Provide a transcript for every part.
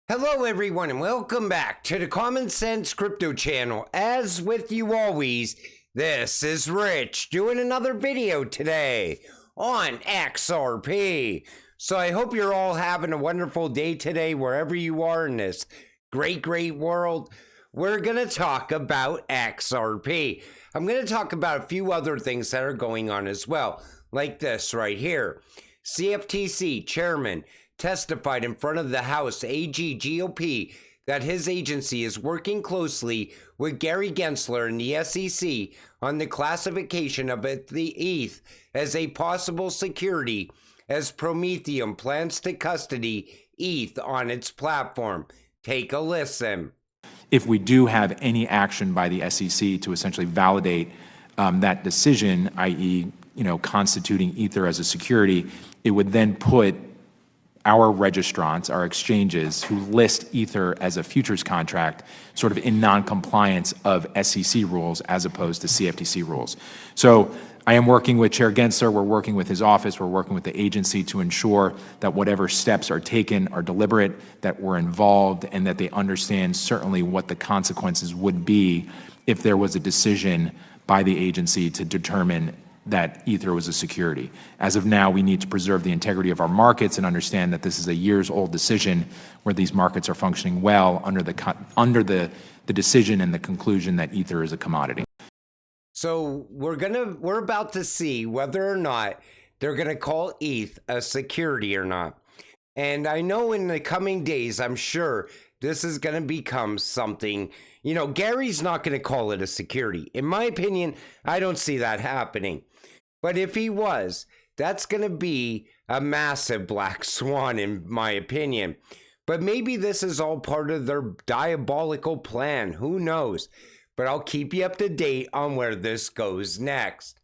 Hello everyone and welcome back to the Common Sense Crypto channel. As with you always, this is Rich doing another video today on XRP. So I hope you're all having a wonderful day today wherever you are in this great world. We're going to talk about XRP. I'm going to talk about a few other things that are going on as well, like this right here. CFTC chairman testified in front of the House AG GOP that his agency is working closely with Gary Gensler and the SEC on the classification of the ETH as a possible security as Prometheum plans to custody ETH on its platform. Take a listen. If we do have any action by the SEC to essentially validate that decision, i.e., constituting Ether as a security, it would then put our registrants, our exchanges who list Ether as a futures contract sort of in non-compliance of SEC rules as opposed to CFTC rules. So I am working with Chair Gensler, we're working with his office, we're working with the agency to ensure that whatever steps are taken are deliberate, that we're involved, and that they understand certainly what the consequences would be if there was a decision by the agency to determine that Ether was a security. As of now, we need to preserve the integrity of our markets and understand that this is a years-old decision where these markets are functioning well under the decision and the conclusion that Ether is a commodity. So we're about to see whether or not they're gonna call ETH a security or not. And I know in the coming days, I'm sure this is gonna become something. Gary's not gonna call it a security. In my opinion, I don't see that happening. But if he was, that's going to be a massive black swan, in my opinion. But maybe this is all part of their diabolical plan. Who knows? But I'll keep you up to date on where this goes next.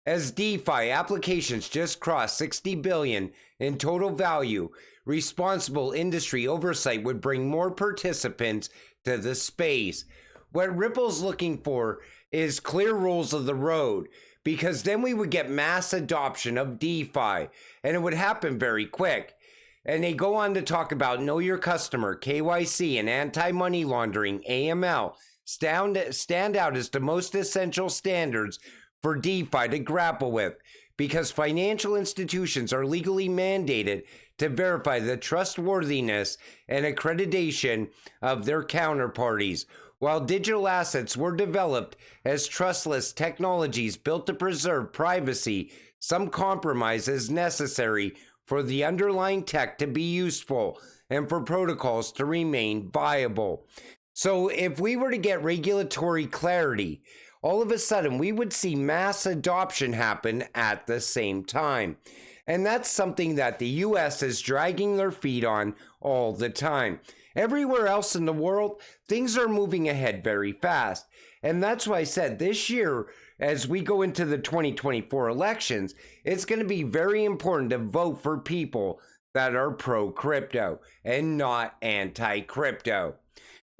As DeFi applications just crossed 60 billion in total value, responsible industry oversight would bring more participants to the space. What Ripple's looking for is clear rules of the road, because then we would get mass adoption of DeFi, and it would happen very quick. And they go on to talk about know your customer, KYC, and anti-money laundering, AML, stand out as the most essential standards for DeFi to grapple with, because financial institutions are legally mandated to verify the trustworthiness and accreditation of their counterparties. While digital assets were developed as trustless technologies built to preserve privacy, some compromise is necessary for the underlying tech to be useful and for protocols to remain viable. So if we were to get regulatory clarity, all of a sudden we would see mass adoption happen at the same time. And that's something that the US is dragging their feet on all the time. Everywhere else in the world, things are moving ahead very fast. And that's why I said this year, as we go into the 2024 elections, it's going to be very important to vote for people that are pro-crypto and not anti-crypto.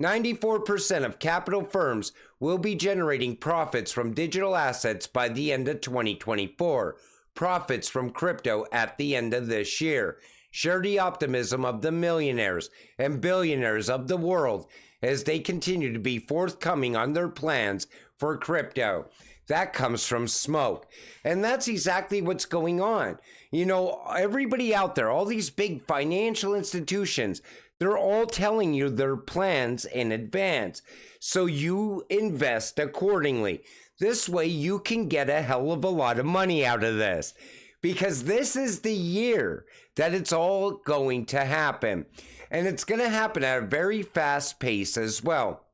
94% of capital firms will be generating profits from digital assets by the end of 2024. Profits from crypto at the end of this year. Share the optimism of the millionaires and billionaires of the world as they continue to be forthcoming on their plans for crypto. That comes from smoke. And that's exactly what's going on. Everybody out there, all these big financial institutions, they're all telling you their plans in advance. So you invest accordingly. This way you can get a hell of a lot of money out of this. Because this is the year that it's all going to happen. And it's going to happen at a very fast pace as well.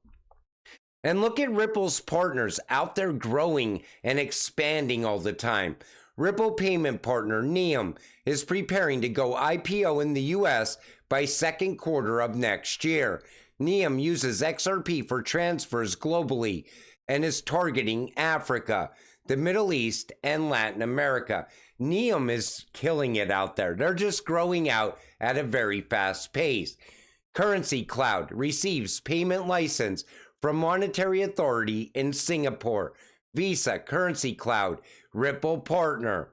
And look at Ripple's partners out there growing and expanding all the time. Ripple payment partner Neum is preparing to go IPO in the US by second quarter of next year. Neum uses XRP for transfers globally and is targeting Africa, the Middle East, and Latin America. Neum is killing it out there. They're just growing out at a very fast pace. Currency Cloud receives payment license from Monetary Authority in Singapore. Visa, Currency Cloud, Ripple partner.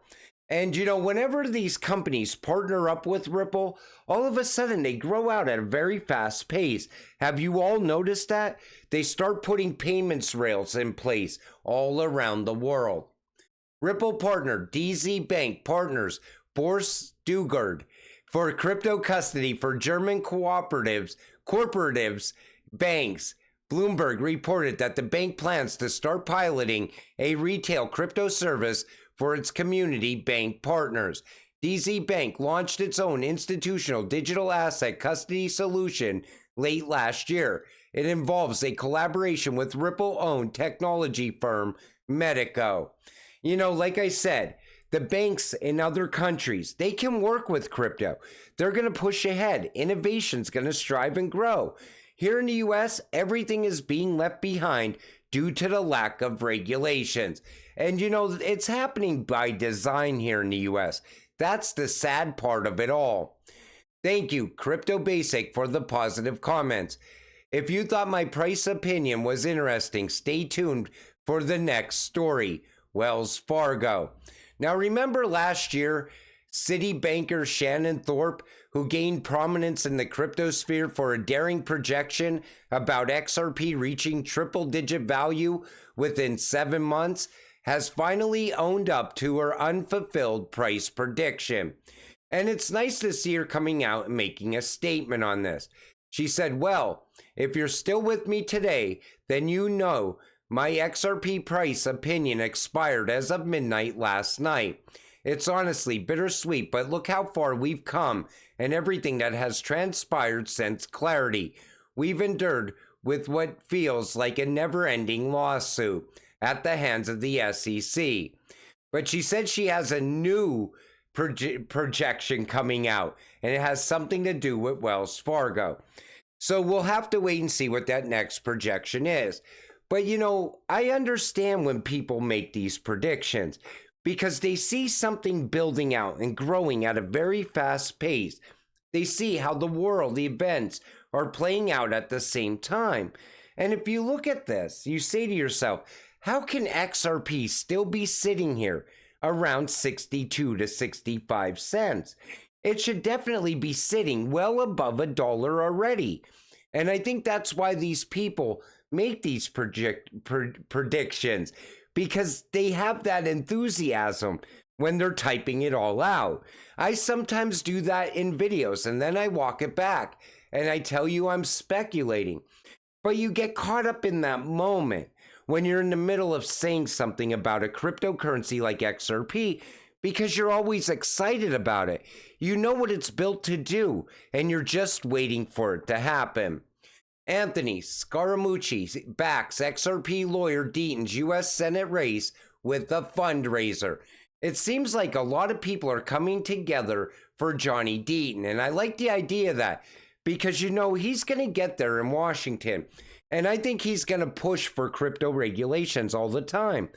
And whenever these companies partner up with Ripple, all of a sudden they grow out at a very fast pace. Have you all noticed that? They start putting payments rails in place all around the world. Ripple partner DZ Bank partners Boris Dugard for crypto custody for German cooperatives, banks. Bloomberg reported that the bank plans to start piloting a retail crypto service for its community bank partners. DZ Bank launched its own institutional digital asset custody solution late last year. It involves a collaboration with Ripple-owned technology firm Medico. Like I said, the banks in other countries, they can work with crypto. They're going to push ahead. Innovation's going to strive and grow. Here in the US, everything is being left behind due to the lack of regulations. And it's happening by design here in the US. That's the sad part of it all. Thank you, Crypto Basic, for the positive comments. If you thought my price opinion was interesting, stay tuned for the next story. Wells Fargo. Now remember last year, Citi banker Shannon Thorpe, who gained prominence in the crypto sphere for a daring projection about XRP reaching triple-digit value within 7 months, has finally owned up to her unfulfilled price prediction. And it's nice to see her coming out and making a statement on this. She said, well, if you're still with me today, then you know my XRP price opinion expired as of midnight last night. It's honestly bittersweet, but look how far we've come and everything that has transpired since clarity. We've endured with what feels like a never-ending lawsuit at the hands of the SEC. But she said she has a new projection coming out, and it has something to do with Wells Fargo. So we'll have to wait and see what that next projection is. But I understand when people make these predictions because they see something building out and growing at a very fast pace. They see how the world, the events are playing out at the same time. And if you look at this, you say to yourself, how can XRP still be sitting here around 62 to 65 cents? It should definitely be sitting well above $1 already. And I think that's why these people make these predictions, because they have that enthusiasm when they're typing it all out. I sometimes do that in videos and then I walk it back and I tell you I'm speculating. But you get caught up in that moment when you're in the middle of saying something about a cryptocurrency like XRP because you're always excited about it. You know what it's built to do and you're just waiting for it to happen. Anthony Scaramucci backs XRP lawyer Deaton's U.S. Senate race with a fundraiser. It seems like a lot of people are coming together for Johnny Deaton, and I like the idea of that because, he's going to get there in Washington, and I think he's going to push for crypto regulations all the time.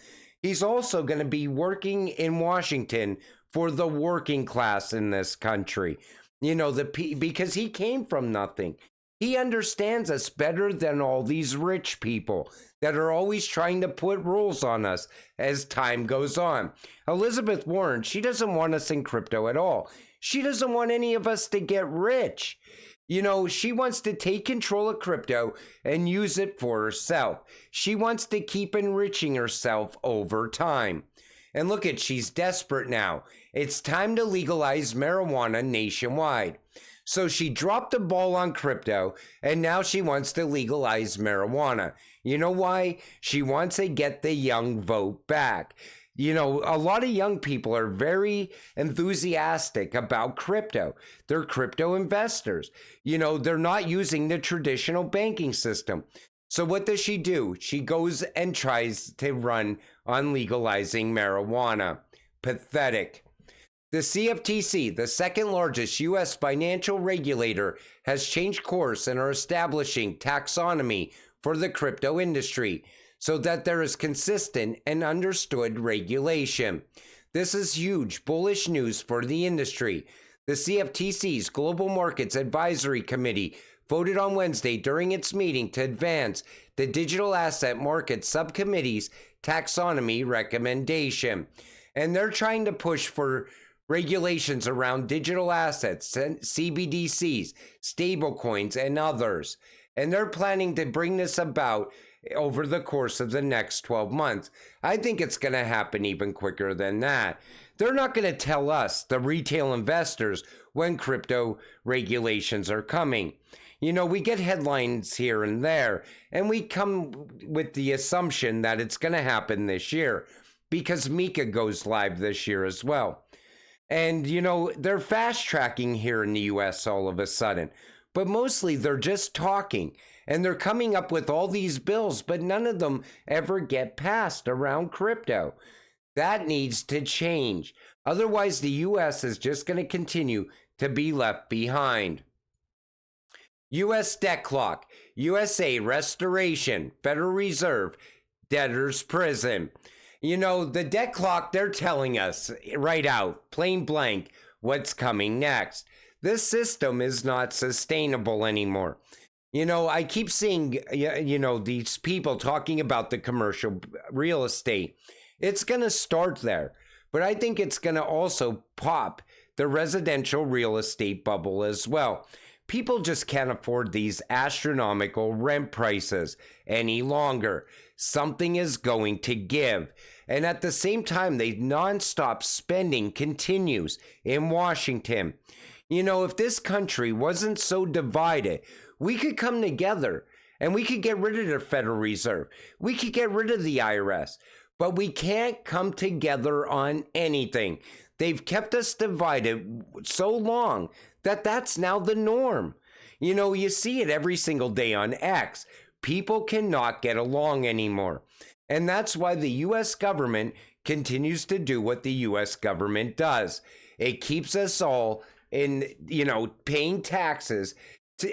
He's also going to be working in Washington for the working class in this country, because he came from nothing. He understands us better than all these rich people that are always trying to put rules on us as time goes on. Elizabeth Warren, she doesn't want us in crypto at all. She doesn't want any of us to get rich. She wants to take control of crypto and use it for herself. She wants to keep enriching herself over time. And look she's desperate now. It's time to legalize marijuana nationwide. So she dropped the ball on crypto, and now she wants to legalize marijuana. You know why? She wants to get the young vote back. A lot of young people are very enthusiastic about crypto. They're crypto investors. They're not using the traditional banking system. So what does she do? She goes and tries to run on legalizing marijuana. Pathetic. The CFTC, the second largest U.S. financial regulator, has changed course and are establishing taxonomy for the crypto industry so that there is consistent and understood regulation. This is huge bullish news for the industry. The CFTC's Global Markets Advisory Committee voted on Wednesday during its meeting to advance the Digital Asset Market Subcommittee's taxonomy recommendation. And they're trying to push for regulations around digital assets, CBDCs, stablecoins, and others. And they're planning to bring this about over the course of the next 12 months. I think it's going to happen even quicker than that. They're not going to tell us, the retail investors, when crypto regulations are coming. You know, we get headlines here and there, and we come with the assumption that it's going to happen this year because Mika goes live this year as well. And, you know, they're fast tracking here in the US all of a sudden, but mostly they're just talking and they're coming up with all these bills, but none of them ever get passed around crypto. That needs to change. Otherwise, the US is just going to continue to be left behind. US debt clock, USA restoration, Federal Reserve, debtor's prison. You know, the debt clock, they're telling us right out, plain blank, what's coming next. This system is not sustainable anymore. You know, I keep seeing, you know, these people talking about the commercial real estate. It's going to start there, but I think it's going to also pop the residential real estate bubble as well. People just can't afford these astronomical rent prices any longer. Something is going to give. And at the same time, the nonstop spending continues in Washington. You know, if this country wasn't so divided, we could come together and we could get rid of the Federal Reserve. We could get rid of the IRS, but we can't come together on anything. They've kept us divided so long that that's now the norm. You know, you see it every single day on X. People cannot get along anymore. And that's why the U.S. government continues to do what the U.S. government does. It keeps us all in, you know, paying taxes.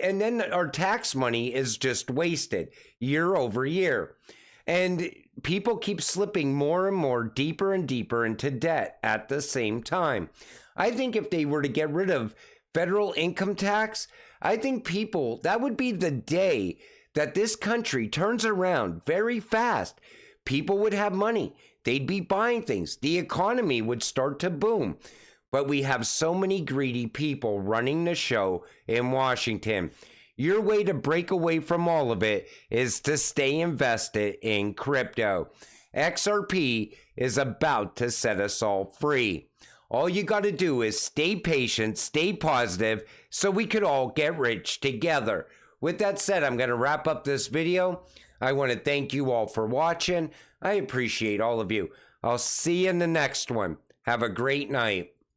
And then our tax money is just wasted year over year. And people keep slipping more and more deeper and deeper into debt at the same time. I think if they were to get rid of federal income tax, I think people, that would be the day that this country turns around very fast. People would have money. They'd be buying things. The economy would start to boom. But we have so many greedy people running the show in Washington. Your way to break away from all of it is to stay invested in crypto. XRP is about to set us all free. All you got to do is stay patient, stay positive, so we could all get rich together. With that said, I'm going to wrap up this video. I want to thank you all for watching. I appreciate all of you. I'll see you in the next one. Have a great night.